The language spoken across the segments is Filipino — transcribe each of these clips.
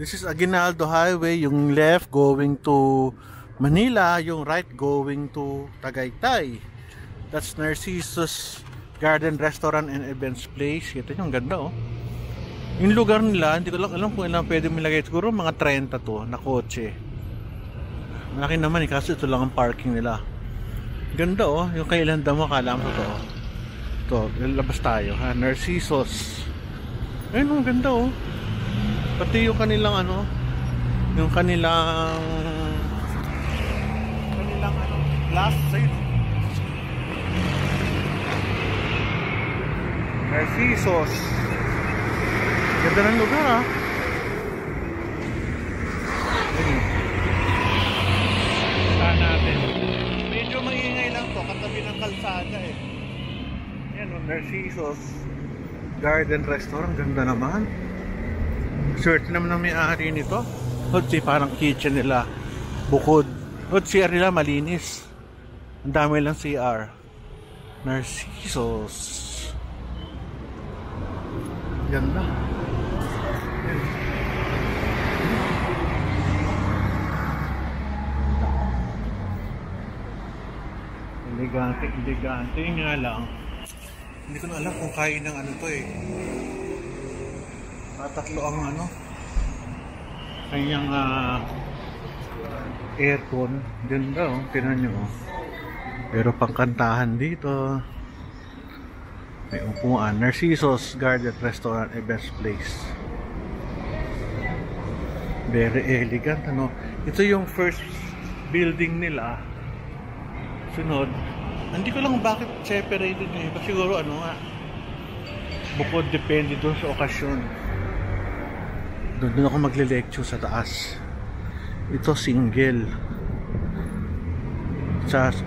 This is Aguinaldo Highway, yung left going to Manila, yung right going to Tagaytay. That's Narcissus Garden Restaurant and Events Place. Ito yung ganda oh. Yung lugar nila, hindi ko lang alam kung ilang pwede milagay. Siguro mga 30 to na kotse. Malaki naman eh, kasi ito lang ang parking nila. Ganda oh, yung kailan mo akala mo to. Ito, lalabas tayo ha, Narcissus. Ayun oh, ganda oh. Pati yung kanilang ano, yung kanilang ano, glass side. Narcissus. Ganda ng lugar ah. Saan natin? Medyo maingay lang to, katabi ng kalsada eh. Yan o, Narcissus Garden Restaurant. Ganda naman. Swerte naman ng may-ari nito. Hotsi, parang kitchen nila bukod. Hotsi, CR nila malinis. Ang dami lang CR. Narcissus. Ganda. Elegante, elegante nga lang. Hindi ko na alam kung kaya ng ano to eh. Tatlo ang ano kanyang aircon. Ganda oh, tinan nyo oh. Pero pangkantahan dito. May upuan. Narcissus Garden Restaurant and Best Place. Very elegant ano. Ito yung first building nila. Sunod, hindi ko lang bakit separated eh. Siguro ano nga, bukod depende doon sa okasyon. Doon ako magle-lecture sa taas. Ito single.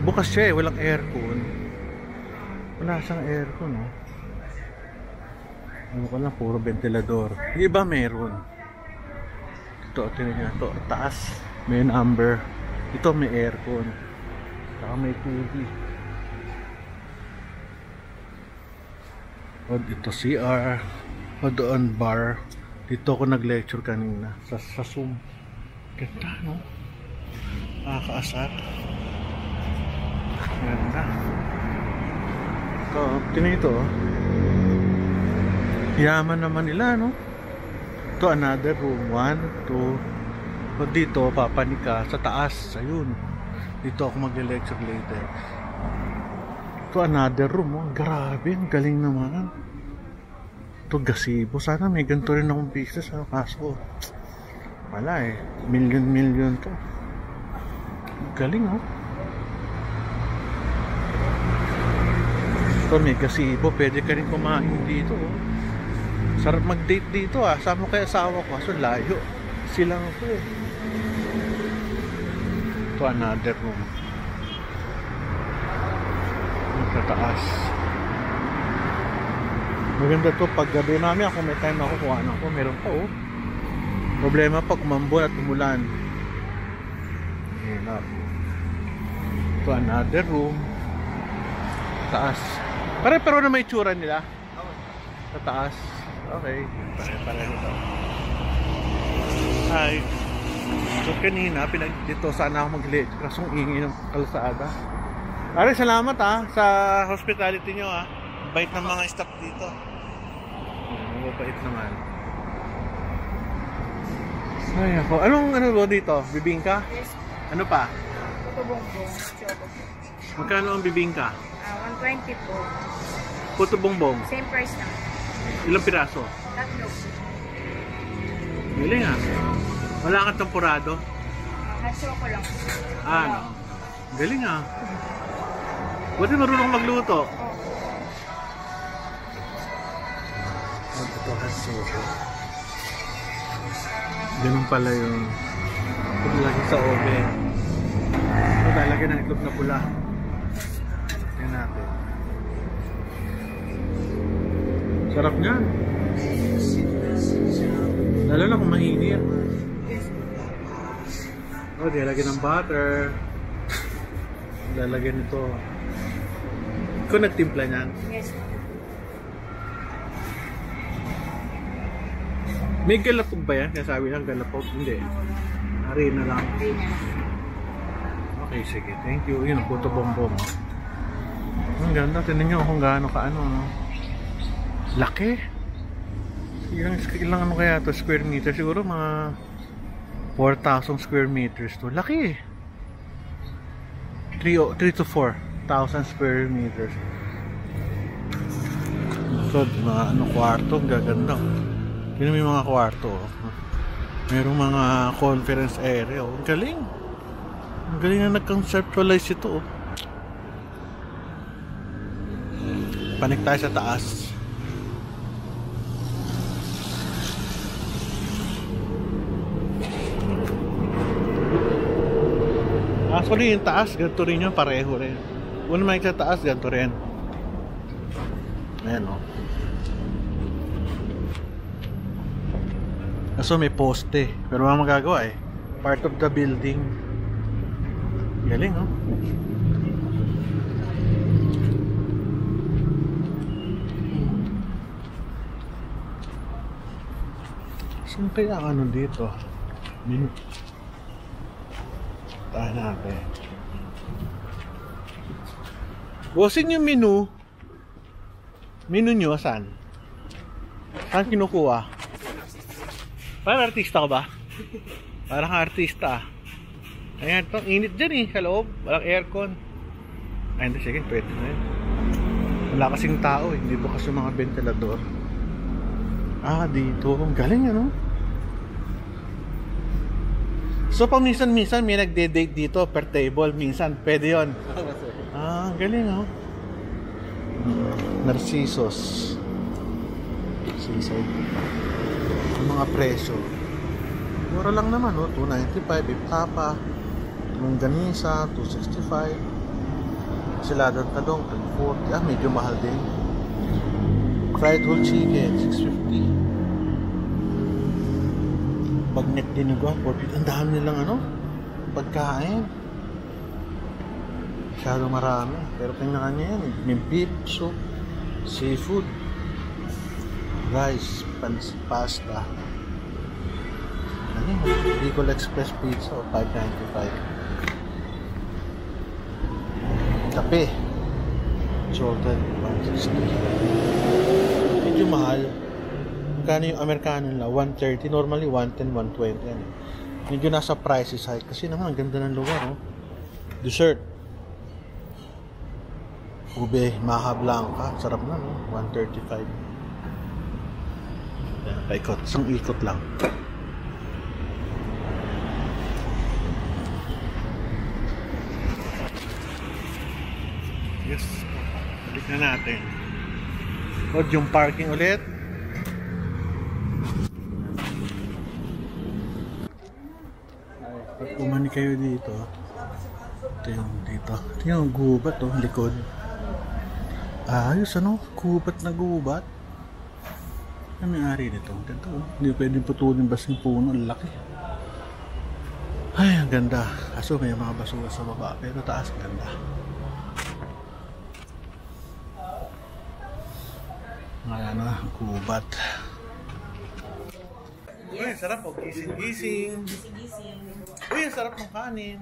Bukas siya eh, walang aircon. Wala siyang aircon no. Ano ko lang, puro ventilador. Yung iba meron. Ito, tingnan nyo. Ito, taas. May number. Ito may aircon. Saka may TV. O dito CR. O doon bar. Dito ako nag-lecture kanina sa Zoom. Ganda no? Nakakaasar. Ganda. Ito, tingnan ito oh. Yaman naman nila no? Ito another room. 1, 2. O dito papanika sa taas. Ayun. Dito ako mag-lecture later. Ito another room oh. Grabe, ang galing naman. Ito gazebo. Sana may ganito rin akong business ha? Kaso wala eh. Million to. Galing oh. Ito may gazebo. Pwede ka rin kumain dito oh. Sarap mag-date dito ah. Sama kaya asawa ko. Kaso layo. Silang ako eh. Ito another room. Sa taas. Maganda to pag gabi namin. Ako may time ako kuha na ako. Meron pa oh. Problema pag umambon at umulan. Ito another room. Taas. Pare-pero na may tsura nila. Sa taas. Okay. Pare-pareho to. Hi. So kanina dito sana ako mag-lecture kasong ingin ng kalsada. Pare, salamat ha sa hospitality nyo ha. Bait ng mga staff dito. Mababait naman. Ay ako. Anong ano ba dito? Bibingka? Yes. Ano pa? Puto bongbong. Magkano ang bibingka? 120 po. Puto bongbong. Same price lang. Ilang piraso? 3. Galing ha. Wala kang tempurado? Hatso ko lang. Ano? Galing ha. Buti marunong magluto. Ito hatso ko. Ganun pala yung lagi sa oven. Ito lalagyan ng itlog na pula. Tingnan natin. Sarap niyan. Lalo na kung mainit. O, lalagyan ng butter. Lalagyan ito. Ikaw nagtimpla niyan? Yes. May galapog ba yan? Kaya sabi lang galapog? Hindi. Arena lang. Okay, sige. Thank you. Yun, puto bombom. Ang ganda. Tignan nyo kung gaano ka ano. No? Laki. Ilang ano kaya to square meter? Siguro mga 4,000 square meters to. Laki. 3 to 4,000 square meters. So, mga ano, kwarto. Ang gaganda. Yun may mga kwarto. Merong mga conference area. Ang galing. Ang galing na nag-conceptualize ito. Panik tayo sa taas. Actually, yung taas, ganito rin yun, pareho rin. Una may sa taas, ganito rin. Ayan, o. Kaso may poste. Pero wala magagawa eh. Part of the building. Galing, oh. Saan kaya ano dito? Menu. Tahan natin. Bossing yung menu. Menu nyo, saan? Saan kinukuha? Parang artista ka ba? Parang artista. Ayan, ito. Init dyan eh, sa loob. Walang aircon. Ay, hindi. Sige, pwede na yun. Wala kasing tao eh. Hindi bukas yung mga ventilador. Ah, dito. Ang galing, ano? So, pag minsan-minsan may nagde-date dito per table. Minsan, pwede yun. Ah, ang galing, oh. Narcissus. Seaside. Ang mga presyo. Mura lang naman, oh. $295. Ipapa. Longganisa. $265. Siladang talong. $340. Ah, medyo mahal din. Fried whole chicken. $650. Bagnet dinuguan, $450. Ang dami nilang ano, pagkain. Masyado marami. Pero tingnan nyo yan. May beef, soup, seafood, rice, pasta. Ano yun? Bicol Express Pizza, $5.95. Kape. Salted, $160. Medyo mahal. Kano yung Amerikano nila? $130. Normally $110, $120. Yan. Medyo nasa prices high. Kasi naman ang ganda ng lugar, oh. Dessert. Ube, maha blanca. Sarap na, no? $135. Yan, paikot. Isang ikot lang. Yes. Balik na natin. Huwag yung parking ulit. Pag umani kayo dito, ito yung dito. Ito yung gubat, oh, likod. Ayos, ano? Gubat na gubat. Ano may ari nito? Ganito, oh. Hindi pwedeng putulin basta yung puno. Ang laki. Ay, ang ganda. Kaso may mga basura sa baba. Pero taas, ganda. Ayan na, gubat. Uy, sarap po. Gising-gising. Uy, ang sarap ng kanin.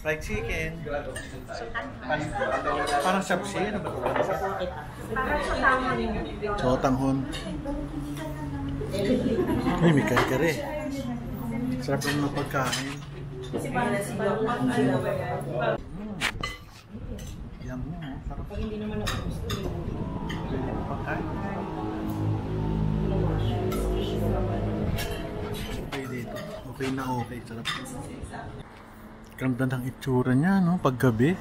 Fried chicken. Parang sabsi. Ano ba ito? Chotanghon. Uy, may kare-kare. Sarap ng mga pagkain. Yan mo. Sarap. Pag hindi naman ako gusto. Pagkain. Okay dito. Okay na okay. Sarap. Ganda ng itsura niya, no? Paggabi.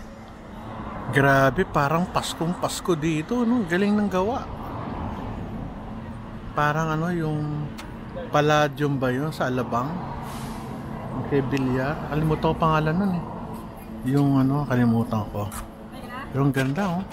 Grabe, parang Paskong Pasko dito, no? Galing ng gawa. Parang ano, yung Palladium ba yun sa Alabang? Okay, Bilyar. Kalimutan ko pangalan nun eh. Yung ano, kalimutan ko. Pero ang ganda, oh.